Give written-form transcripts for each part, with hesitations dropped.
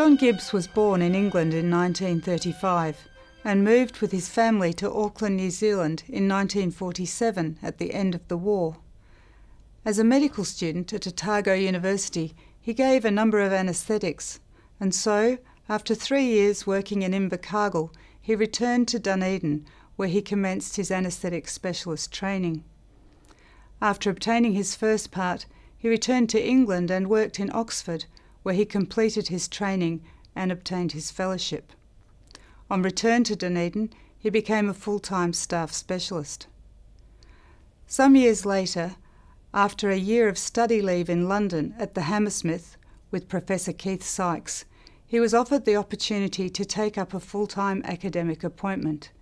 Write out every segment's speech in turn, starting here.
John Gibbs was born in England in 1935 and moved with his family to Auckland, New Zealand in 1947 at the end of the war. As a medical student at Otago University, he gave a number of anaesthetics, and so, after 3 years working in Invercargill, he returned to Dunedin, where he commenced his anaesthetic specialist training. After obtaining his first part, he returned to England and worked in Oxford, where he completed his training and obtained his fellowship. On return to Dunedin, he became a full-time staff specialist. Some years later, after a year of study leave in London at the Hammersmith with Professor Keith Sykes, he was offered the opportunity to take up a full-time academic appointment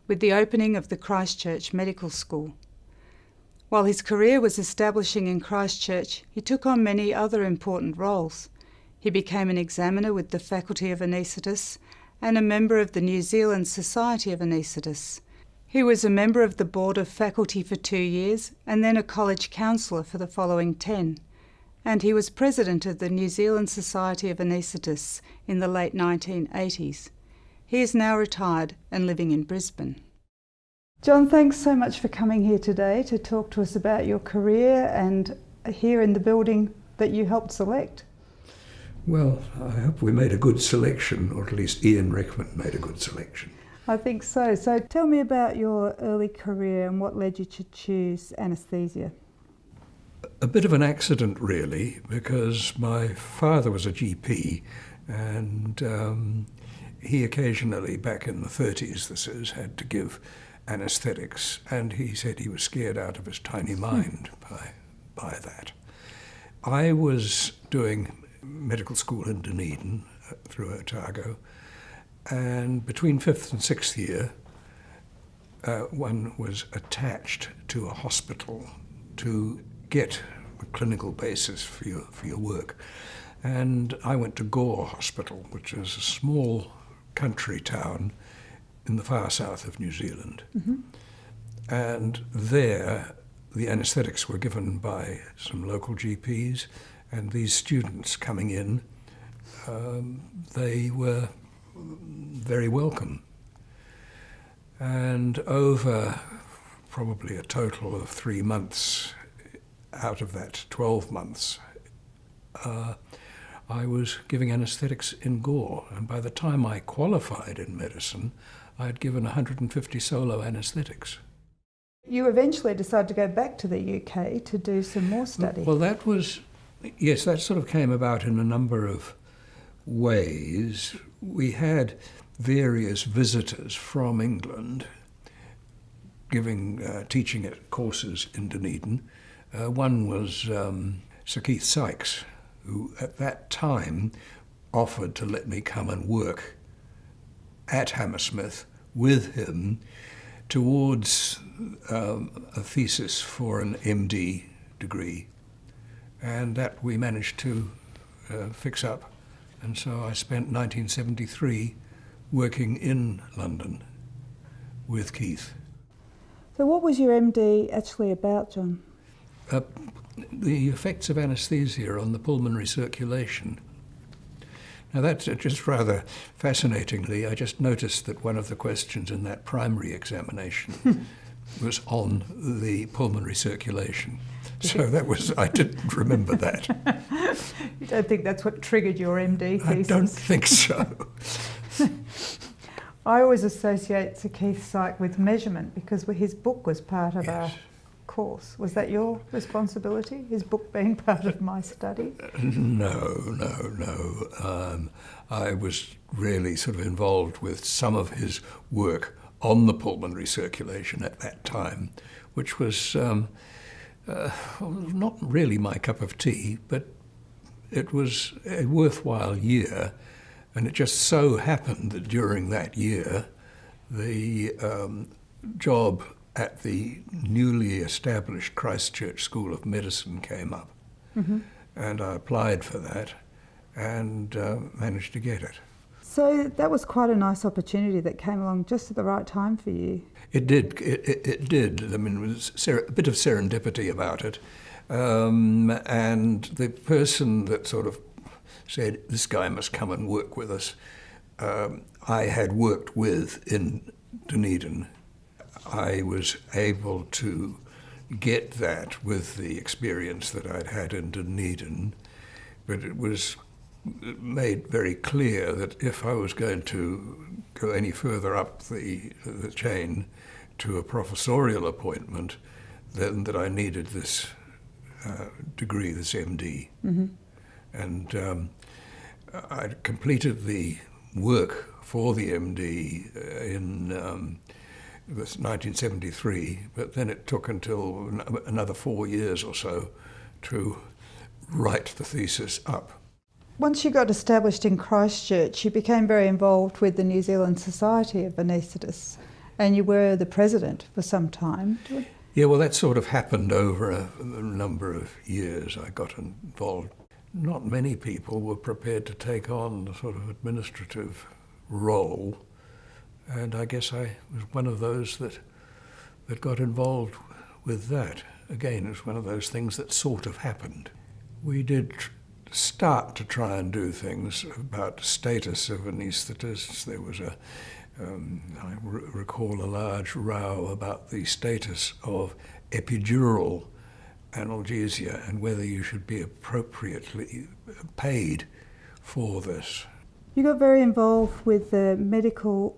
with the opening of the Christchurch Medical School. While his career was establishing in Christchurch, he took on many other important roles. He became an examiner with the Faculty of Anaesthetists and a member of the New Zealand Society of Anaesthetists. He was a member of the board of faculty for 2 years and then a college councillor for the following 10. And he was president of the New Zealand Society of Anaesthetists in the late 1980s. He is now retired and living in Brisbane. John, thanks so much for coming here today to talk to us about your career and here in the building that you helped select. Well, I hope we made a good selection, or at least Ian Rickman made a good selection. I think so. So tell me about your early career and what led you to choose anaesthesia. A bit of an accident, really, because my father was a GP and he occasionally, back in the 30s, this is, had to give anaesthetics, and he said he was scared out of his tiny mind by that. I was doing medical school in Dunedin through Otago, and between 5th and 6th year, one was attached to a hospital to get a clinical basis for your work. And I went to Gore Hospital, which is a small country town in the far south of New Zealand. Mm-hmm. And there, the anaesthetics were given by some local GPs, and these students coming in, they were very welcome. And over probably a total of 3 months out of that 12 months, I was giving anaesthetics in Gore, and by the time I qualified in medicine, I had given 150 solo anaesthetics. You eventually decided to go back to the UK to do some more study. Well, that sort of came about in a number of ways. We had various visitors from England teaching at courses in Dunedin. One was Sir Keith Sykes, who at that time offered to let me come and work at Hammersmith with him towards a thesis for an MD degree, and that we managed to fix up. And so I spent 1973 working in London with Keith. So what was your MD actually about, John? The effects of anaesthesia on the pulmonary circulation. Now that's just rather fascinatingly, I just noticed that one of the questions in that primary examination was on the pulmonary circulation. So I didn't remember that. You don't think that's what triggered your MD thesis? I don't think so. I always associate Sir Keith Sykes with measurement because his book was part of our course. Was that your responsibility, his book being part of my study? No. I was really sort of involved with some of his work on the pulmonary circulation at that time, which was not really my cup of tea, but it was a worthwhile year. And it just so happened that during that year, the job at the newly established Christchurch School of Medicine came up. Mm-hmm. And I applied for that and managed to get it. So that was quite a nice opportunity that came along just at the right time for you. It did. It did. I mean, it was a bit of serendipity about it. And the person that sort of said, this guy must come and work with us. I had worked with in Dunedin. I was able to get that with the experience that I'd had in Dunedin, but it was made very clear that if I was going to go any further up the chain to a professorial appointment, then that I needed this degree, this MD. Mm-hmm. And I completed the work for the MD in 1973, but then it took until another 4 years or so to write the thesis up. Once you got established in Christchurch, you became very involved with the New Zealand Society of Anaesthetists, and you were the president for some time. Yeah, well, that sort of happened over a number of years. I got involved. Not many people were prepared to take on the sort of administrative role, and I guess I was one of those that got involved with that. Again, it was one of those things that sort of happened. We did start to try and do things about the status of anaesthetists. There was I recall a large row about the status of epidural analgesia and whether you should be appropriately paid for this. You got very involved with the medical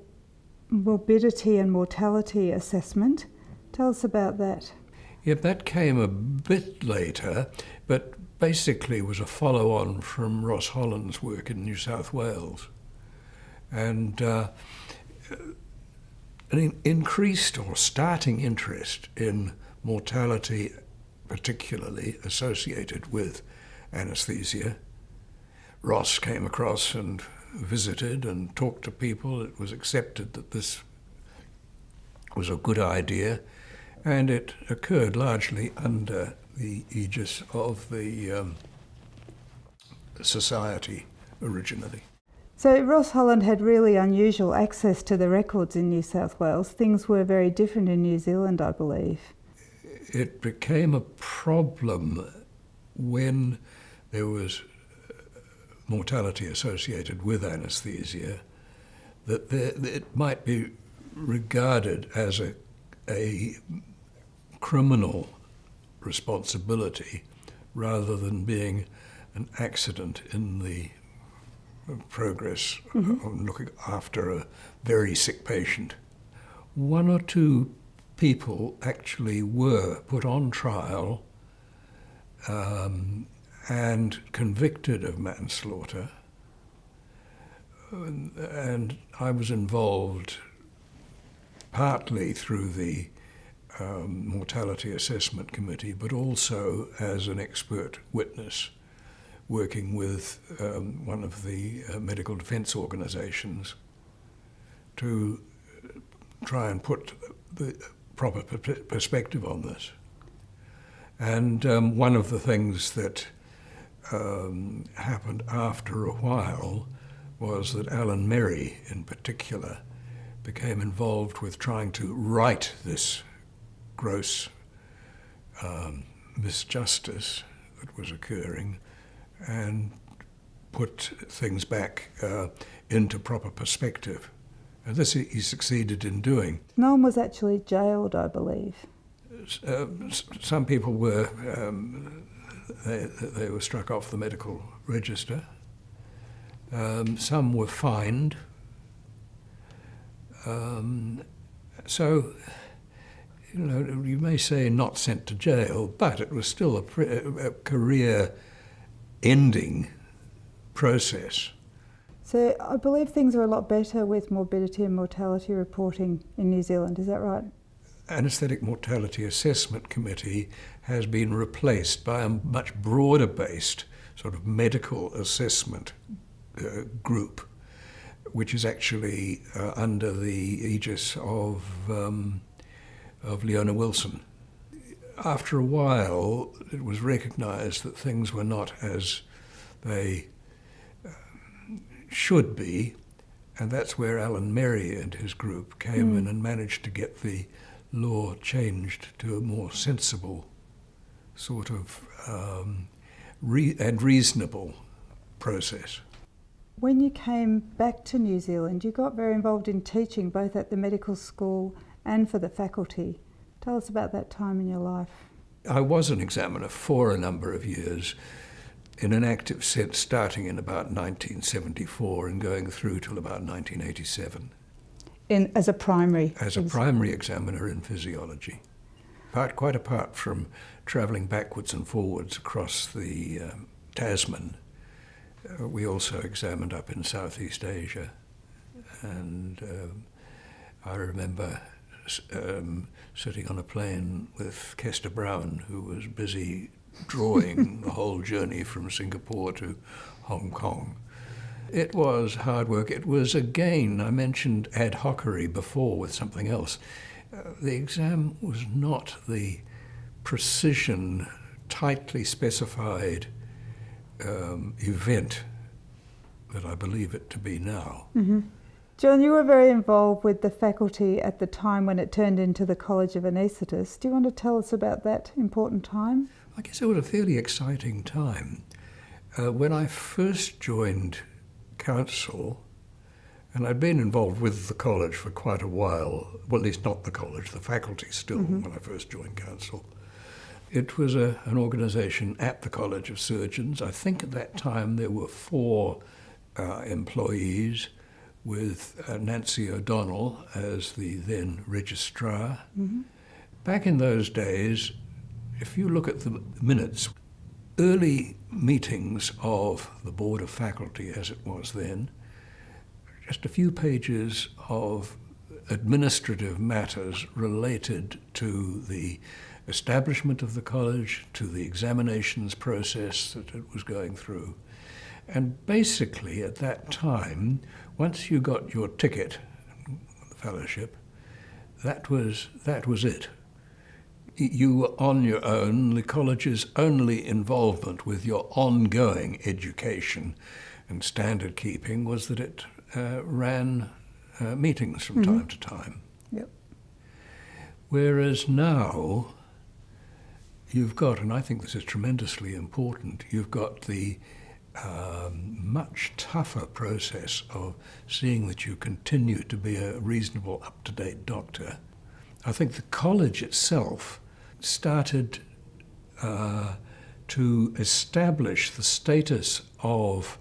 morbidity and mortality assessment. Tell us about that. Yep, that came a bit later, but basically was a follow-on from Ross Holland's work in New South Wales. And an increased or starting interest in mortality, particularly associated with anaesthesia. Ross came across and visited and talked to people. It was accepted that this was a good idea, and it occurred largely under the aegis of the society originally. So Ross Holland had really unusual access to the records in New South Wales. Things were very different in New Zealand, I believe. It became a problem when there was mortality associated with anaesthesia, that it might be regarded as a criminal responsibility rather than being an accident in the progress of looking after a very sick patient. One or two people actually were put on trial and convicted of manslaughter, and I was involved partly through the Mortality Assessment Committee, but also as an expert witness working with one of the medical defence organisations to try and put the proper perspective on this. And one of the things that happened after a while was that Alan Merry, in particular, became involved with trying to right this gross misjustice that was occurring and put things back into proper perspective. And this he succeeded in doing. No one was actually jailed, I believe. Some people were, they were struck off the medical register. Some were fined. So, you know, you may say not sent to jail, but it was still a career-ending process. So I believe things are a lot better with morbidity and mortality reporting in New Zealand, is that right? Anaesthetic Mortality Assessment Committee has been replaced by a much broader-based sort of medical assessment group, which is actually under the aegis of Leona Wilson. After a while, it was recognised that things were not as they should be, and that's where Alan Merry and his group came in and managed to get the law changed to a more sensible sort of and reasonable process. When you came back to New Zealand, you got very involved in teaching both at the medical school and for the faculty. Tell us about that time in your life. I was an examiner for a number of years in an active sense, starting in about 1974 and going through till about 1987. As a primary? As a primary examiner in physiology. Quite apart from travelling backwards and forwards across the Tasman, we also examined up in Southeast Asia. And I remember sitting on a plane with Kester Brown, who was busy drawing the whole journey from Singapore to Hong Kong. It was hard work. It was, again, I mentioned ad hocery before with something else. The exam was not the precision, tightly specified event that I believe it to be now. Mm-hmm. John, you were very involved with the faculty at the time when it turned into the College of Anaesthetists. Do you want to tell us about that important time? I guess it was a fairly exciting time. When I first joined council, and I'd been involved with the college for quite a while, well, at least not the college, the faculty still, when I first joined council. It was an organisation at the College of Surgeons. I think at that time there were 4 employees, with Nancy O'Donnell as the then registrar. Mm-hmm. Back in those days, if you look at the minutes, early meetings of the Board of Faculty, as it was then, just a few pages of administrative matters related to the establishment of the college, to the examinations process that it was going through. And basically at that time, once you got your ticket, the fellowship, that was it. You were on your own. The college's only involvement with your ongoing education and standard keeping was that it ran meetings from time to time. Yep. Whereas now, you've got, and I think this is tremendously important, you've got the much tougher process of seeing that you continue to be a reasonable, up-to-date doctor. I think the college itself started to establish the status of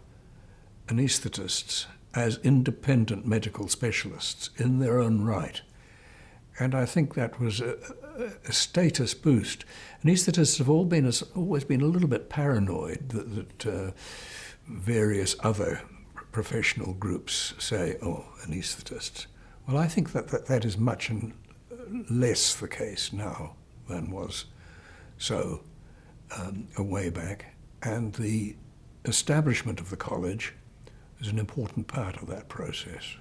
anaesthetists as independent medical specialists in their own right. And I think that was a status boost. Anaesthetists have always been a little bit paranoid that various other professional groups say, oh, anaesthetists. Well, I think that is much less the case now than was so a way back. And the establishment of the college is an important part of that process.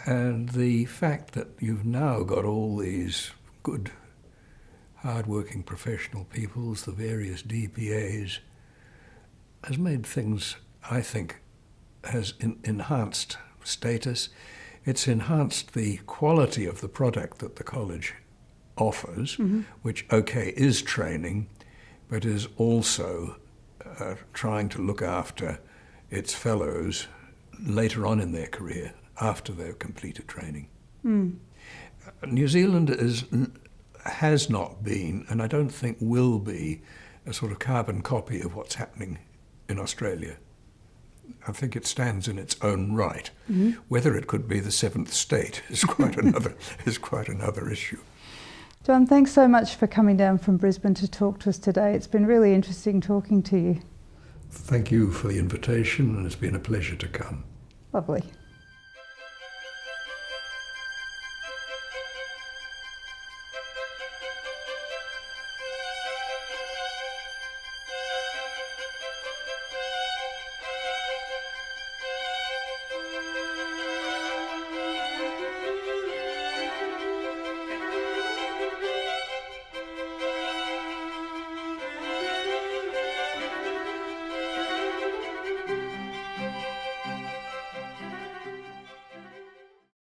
And the fact that you've now got all these good, hard-working professional peoples, the various DPAs, has made things, I think, has enhanced status. It's enhanced the quality of the product that the college offers, which, okay, is training, but is also trying to look after its fellows later on in their career, after they've completed training. New Zealand has not been, and I don't think will be, a sort of carbon copy of what's happening in Australia. I think it stands in its own right. Whether it could be the 7th state is quite another issue. John, thanks so much for coming down from Brisbane to talk to us today. It's been really interesting talking to you. Thank you for the invitation, and it's been a pleasure to come. Lovely.